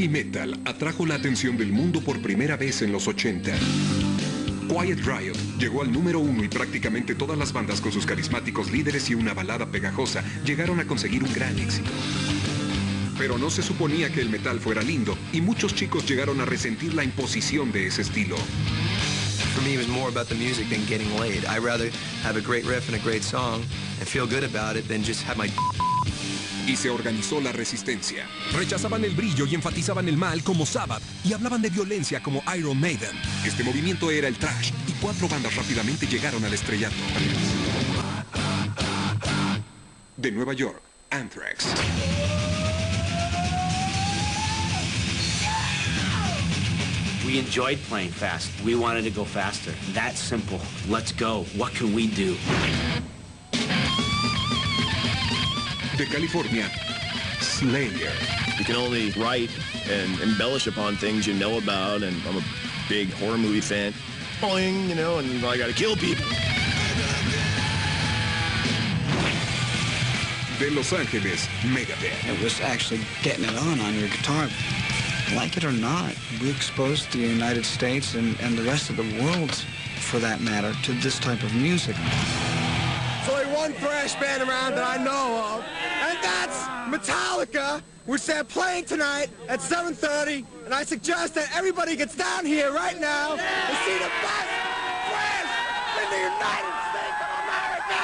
heavy metal atrajo la atención del mundo por primera vez en los 80. Quiet Riot llegó al número 1 y prácticamente todas las bandas con sus carismáticos líderes y una balada pegajosa llegaron a conseguir un gran éxito. Pero no se suponía que el metal fuera lindo y muchos chicos llegaron a resentir la imposición de ese estilo. For me, it was more about the music than getting laid. I'd rather have a great riff and a great song and feel good about it than just have my... Y se organizó la resistencia. Rechazaban el brillo y enfatizaban el mal como Sabbath y hablaban de violencia como Iron Maiden. Este movimiento era el thrash y 4 bandas rápidamente llegaron al estrellato. De Nueva York, Anthrax. We enjoyed playing fast. We wanted to go faster. That simple. Let's go. What can we do? De California, Slayer. You can only write and embellish upon things you know about, and I'm a big horror movie fan. Boing, you know, and I gotta kill people. De Los Ángeles, Megadeth. It was actually getting it on your guitar. Like it or not, we exposed the United States and the rest of the world, for that matter, to this type of music. There's only one thrash band around that I know of, and that's Metallica, which they're playing tonight at 7:30, and I suggest that everybody gets down here right now and see the best thrash in the United States of America!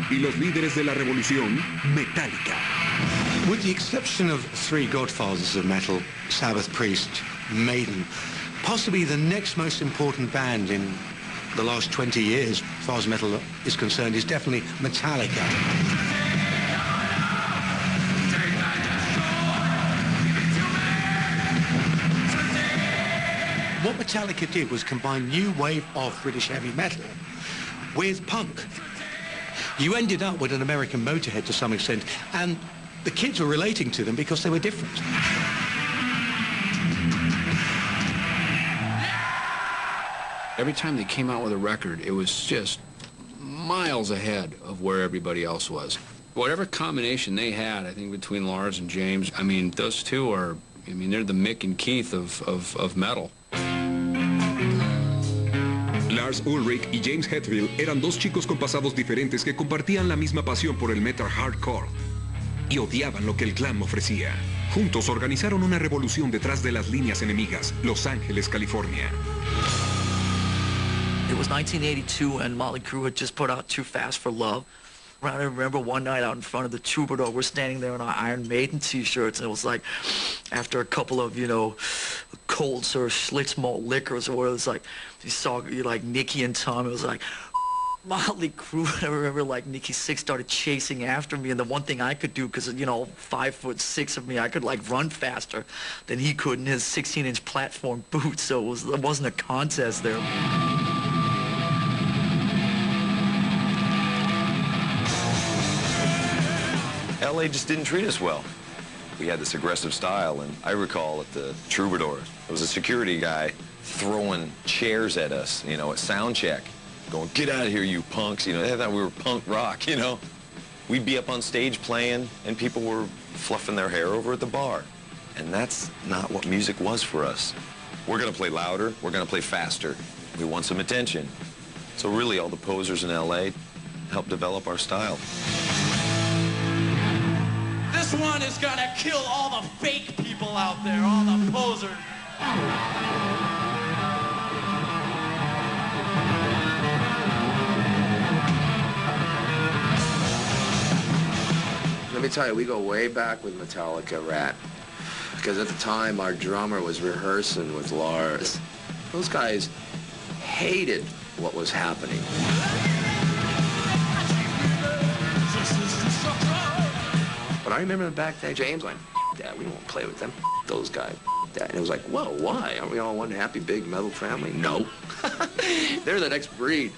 Y los líderes de la revolución, Metallica. With the exception of 3 godfathers of metal, Sabbath, Priest, Maiden, possibly the next most important band in the last 20 years, as far as metal is concerned, is definitely Metallica. What Metallica did was combine new wave of British heavy metal with punk. You ended up with an American Motorhead to some extent, and the kids were relating to them because they were different. Every time they came out with a record, it was just miles ahead of where everybody else was. Whatever combination they had, I think, between Lars and James, I mean, those two are, I mean, they're the Mick and Keith of metal. Lars Ulrich y James Hetfield eran 2 chicos con pasados diferentes que compartían la misma pasión por el metal hardcore y odiaban lo que el glam ofrecía. Juntos organizaron una revolución detrás de las líneas enemigas, Los Ángeles, California. It was 1982 and Motley Crue had just put out Too Fast for Love. I remember one night out in front of the Troubadour, we're standing there in our Iron Maiden t-shirts, and it was like, after a couple of, you know, cold sort of Schlitz malt liquors or whatever, it was like, you saw like Nicky and Tom, it was like, Motley Crue. I remember like Nikki Sixx started chasing after me, and the one thing I could do, because, you know, 5'6" of me, I could like run faster than he could in his 16-inch platform boots, so it wasn't a contest there. LA just didn't treat us well. We had this aggressive style, and I recall at the Troubadour, there was a security guy throwing chairs at us, you know, at sound check, going, "Get out of here, you punks." You know, they thought we were punk rock, you know. We'd be up on stage playing, and people were fluffing their hair over at the bar. And that's not what music was for us. We're gonna play louder, we're gonna play faster. We want some attention. So really, all the posers in LA helped develop our style. This one is gonna kill all the fake people out there, all the posers. Let me tell you, we go way back with Metallica, Rat. Because at the time, our drummer was rehearsing with Lars. Those guys hated what was happening. But I remember back then, James went, "Dad, we won't play with them. Those guys, Dad." And it was like, well, why? Aren't we all one happy, big metal family? No. They're the next breed.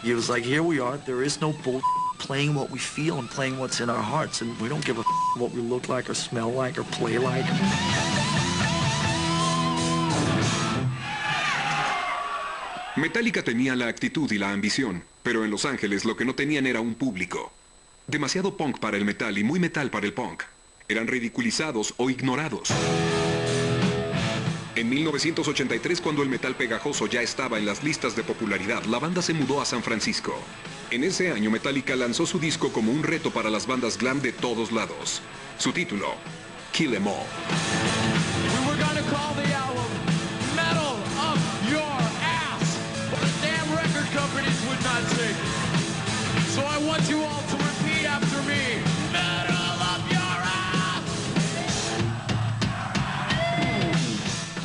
He was like, here we are, there is no bull playing what we feel and playing what's in our hearts, and we don't give a what we look like or smell like or play like. Metallica tenía la actitud y la ambición, pero en Los Ángeles lo que no tenían era un público. Demasiado punk para el metal y muy metal para el punk. Eran ridiculizados o ignorados. En 1983, cuando el metal pegajoso ya estaba en las listas de popularidad, la banda se mudó a San Francisco. En ese año, Metallica lanzó su disco como un reto para las bandas glam de todos lados. Su título, Kill 'Em All. We were gonna call the album Metal Up Your Ass, but the damn record companies would not take it. So I want you all to repeat after me. Metal Up Your Ass!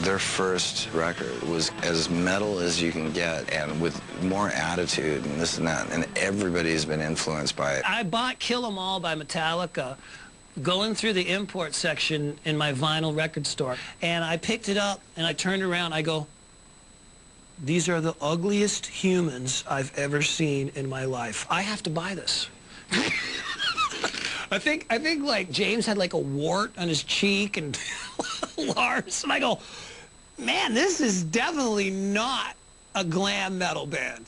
Their first record was as metal as you can get and with more attitude and this and that, and everybody's been influenced by it. I bought Kill 'Em All by Metallica going through the import section in my vinyl record store, and I picked it up and I turned around, I go, these are the ugliest humans I've ever seen in my life. I have to buy this. I think like James had like a wart on his cheek and Lars, and I go, man, this is definitely not a glam metal band.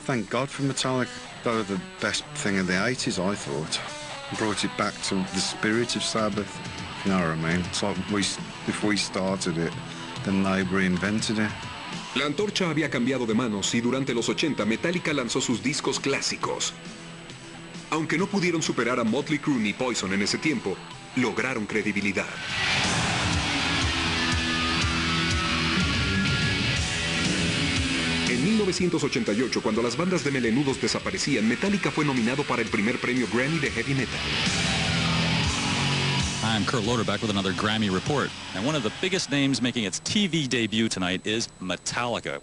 Thank God for Metallica. They were the best thing of the 80s, I thought. Brought it back to the spirit of Sabbath. You know what I mean? It's like if we started it, then they reinvented it. La antorcha había cambiado de manos y durante los 80 Metallica lanzó sus discos clásicos. Aunque no pudieron superar a Motley Crue ni Poison en ese tiempo, lograron credibilidad. En 1988, cuando las bandas de melenudos desaparecían, Metallica fue nominado para el primer premio Grammy de Heavy Metal. I'm Kurt Loder back with another Grammy report. And one of the biggest names making its TV debut tonight is Metallica.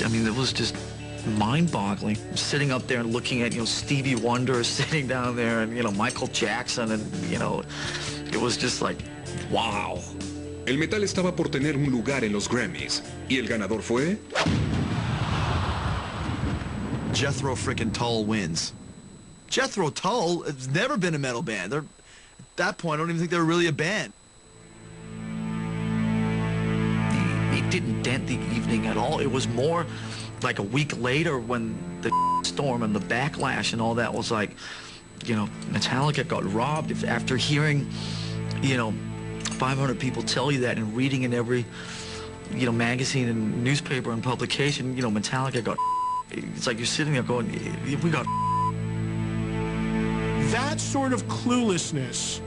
I mean, it was just mind-boggling. Sitting up there and looking at, Stevie Wonder sitting down there and, Michael Jackson and, it was just like, wow. El metal estaba por tener un lugar en los Grammys. ¿Y el ganador fue? Jethro frickin' Tull wins. Jethro Tull has never been a metal band. At that point, I don't even think they were really a band. It didn't dent the evening at all. It was more like a week later when the storm and the backlash and all that was like, Metallica got robbed. After hearing, 500 people tell you that and reading in every, magazine and newspaper and publication, Metallica got. It's like you're sitting there going, we got. That sort of cluelessness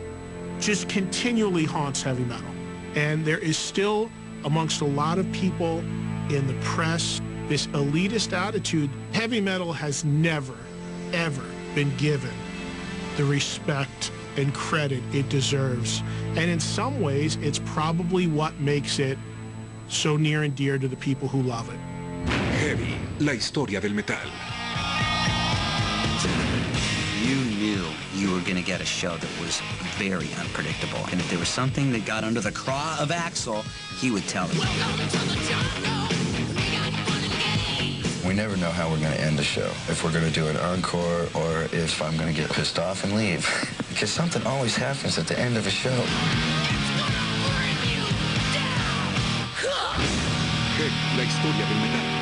just continually haunts heavy metal. And there is still, amongst a lot of people in the press, this elitist attitude. Heavy metal has never, ever been given the respect and credit it deserves. And in some ways, it's probably what makes it so near and dear to the people who love it. Heavy, la historia del metal. You knew you were going to get a show that was very unpredictable. And if there was something that got under the craw of Axl, he would tell it. We never know how we're going to end a show. If we're going to do an encore or if I'm going to get pissed off and leave. Because something always happens at the end of a show. Heavy, la historia del metal.